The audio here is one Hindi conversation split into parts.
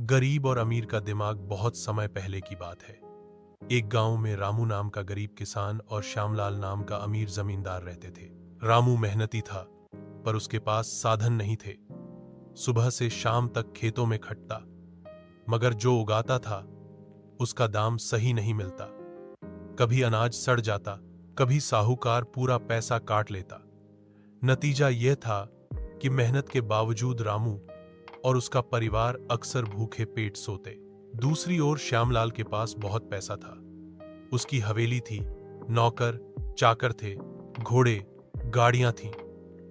गरीब और अमीर का दिमाग बहुत समय पहले की बात है। एक गांव में रामू नाम का गरीब किसान और श्यामलाल नाम का अमीर जमींदार रहते थे। रामू मेहनती था, पर उसके पास साधन नहीं थे। सुबह से शाम तक खेतों में खटता, मगर जो उगाता था उसका दाम सही नहीं मिलता। कभी अनाज सड़ जाता, कभी साहूकार पूरा पैसा काट लेता। नतीजा यह था कि मेहनत के बावजूद रामू और उसका परिवार अक्सर भूखे पेट सोते। दूसरी ओर श्यामलाल के पास बहुत पैसा था। उसकी हवेली थी, नौकर चाकर थे, घोड़े गाड़ियां थीं,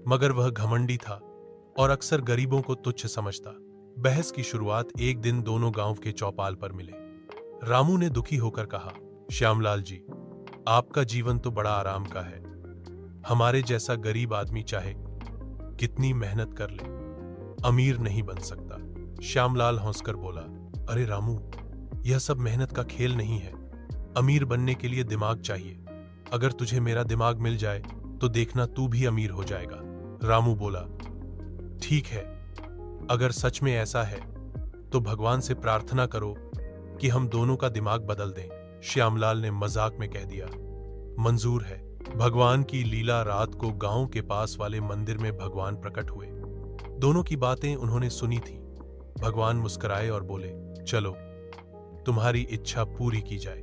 मगर वह घमंडी था और अक्सर गरीबों को तुच्छ समझता। बहस की शुरुआत एक दिन दोनों गांव के चौपाल पर मिले। रामू ने दुखी होकर कहा, श्यामलाल जी, आपका जीवन तो बड़ा आराम का है। हमारे जैसा गरीब आदमी चाहे कितनी मेहनत कर ले, अमीर नहीं बन सकता। श्यामलाल हंसकर बोला, अरे रामू, यह सब मेहनत का खेल नहीं है। अमीर बनने के लिए दिमाग चाहिए। अगर तुझे मेरा दिमाग मिल जाए तो देखना तू भी अमीर हो जाएगा। रामू बोला, ठीक है, अगर सच में ऐसा है तो भगवान से प्रार्थना करो कि हम दोनों का दिमाग बदल दें। श्यामलाल ने मजाक में कह दिया, मंजूर है। भगवान की लीला। रात को गांव के पास वाले मंदिर में भगवान प्रकट हुए। दोनों की बातें उन्होंने सुनी थी। भगवान मुस्कुराए और बोले, चलो तुम्हारी इच्छा पूरी की जाए।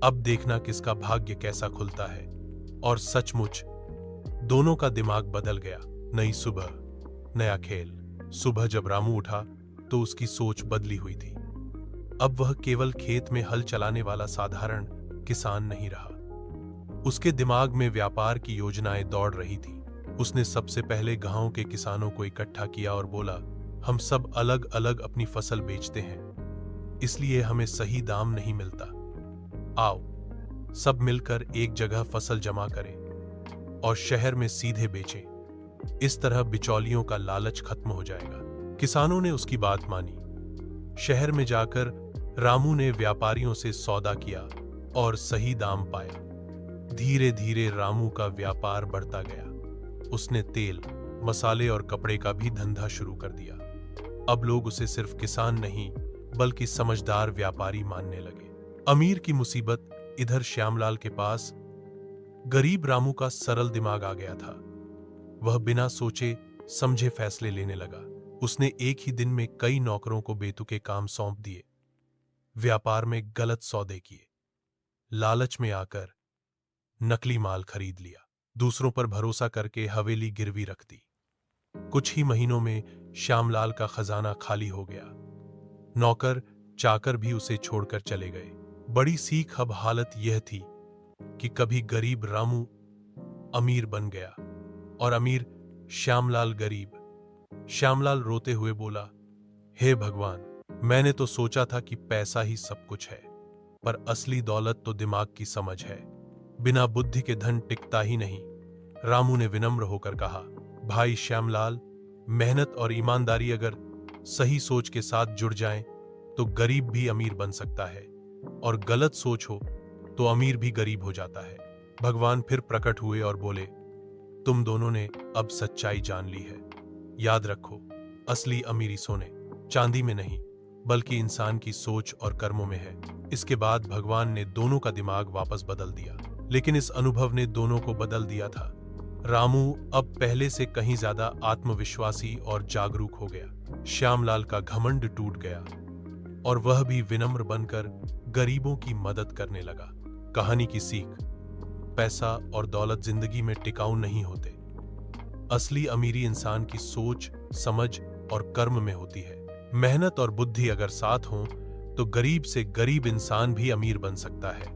अब देखना किसका भाग्य कैसा खुलता है। और सचमुच दोनों का दिमाग बदल गया। नई सुबह, नया खेल। सुबह जब रामू उठा तो उसकी सोच बदली हुई थी। अब वह केवल खेत में हल चलाने वाला साधारण किसान नहीं रहा। उसके दिमाग में व्यापार की योजनाएं दौड़ रही थी। उसने सबसे पहले गांव के किसानों को इकट्ठा किया और बोला, हम सब अलग अलग अपनी फसल बेचते हैं, इसलिए हमें सही दाम नहीं मिलता। आओ सब मिलकर एक जगह फसल जमा करें और शहर में सीधे बेचें। इस तरह बिचौलियों का लालच खत्म हो जाएगा। किसानों ने उसकी बात मानी। शहर में जाकर रामू ने व्यापारियों से सौदा किया और सही दाम पाया। धीरे धीरे रामू का व्यापार बढ़ता गया। उसने तेल, मसाले और कपड़े का भी धंधा शुरू कर दिया। अब लोग उसे सिर्फ किसान नहीं बल्कि समझदार व्यापारी मानने लगे। अमीर की मुसीबत। इधर श्यामलाल के पास गरीब रामू का सरल दिमाग आ गया था। वह बिना सोचे समझे फैसले लेने लगा। उसने एक ही दिन में कई नौकरों को बेतुके काम सौंप दिए, व्यापार में गलत सौदे किए, लालच में आकर नकली माल खरीद लिया, दूसरों पर भरोसा करके हवेली गिरवी रख दी। कुछ ही महीनों में श्यामलाल का खजाना खाली हो गया। नौकर चाकर भी उसे छोड़कर चले गए। बड़ी सीख अब हालत यह थी कि कभी गरीब रामू अमीर बन गया और अमीर श्यामलाल गरीब। श्यामलाल रोते हुए बोला, हे भगवान, मैंने तो सोचा था कि पैसा ही सब कुछ है, पर असली दौलत तो दिमाग की समझ है। बिना बुद्धि के धन टिकता ही नहीं। रामू ने विनम्र होकर कहा, भाई श्यामलाल, मेहनत और ईमानदारी अगर सही सोच के साथ जुड़ जाएं तो गरीब भी अमीर बन सकता है, और गलत सोच हो तो अमीर भी गरीब हो जाता है। भगवान फिर प्रकट हुए और बोले, तुम दोनों ने अब सच्चाई जान ली है। याद रखो, असली अमीरी सोने चांदी में नहीं बल्कि इंसान की सोच और कर्मों में है। इसके बाद भगवान ने दोनों का दिमाग वापस बदल दिया, लेकिन इस अनुभव ने दोनों को बदल दिया था। रामू अब पहले से कहीं ज्यादा आत्मविश्वासी और जागरूक हो गया। श्यामलाल का घमंड टूट गया और वह भी विनम्र बनकर गरीबों की मदद करने लगा। कहानी की सीख, पैसा और दौलत जिंदगी में टिकाऊ नहीं होते। असली अमीरी इंसान की सोच, समझ और कर्म में होती है। मेहनत और बुद्धि अगर साथ हों तो गरीब से गरीब इंसान भी अमीर बन सकता है।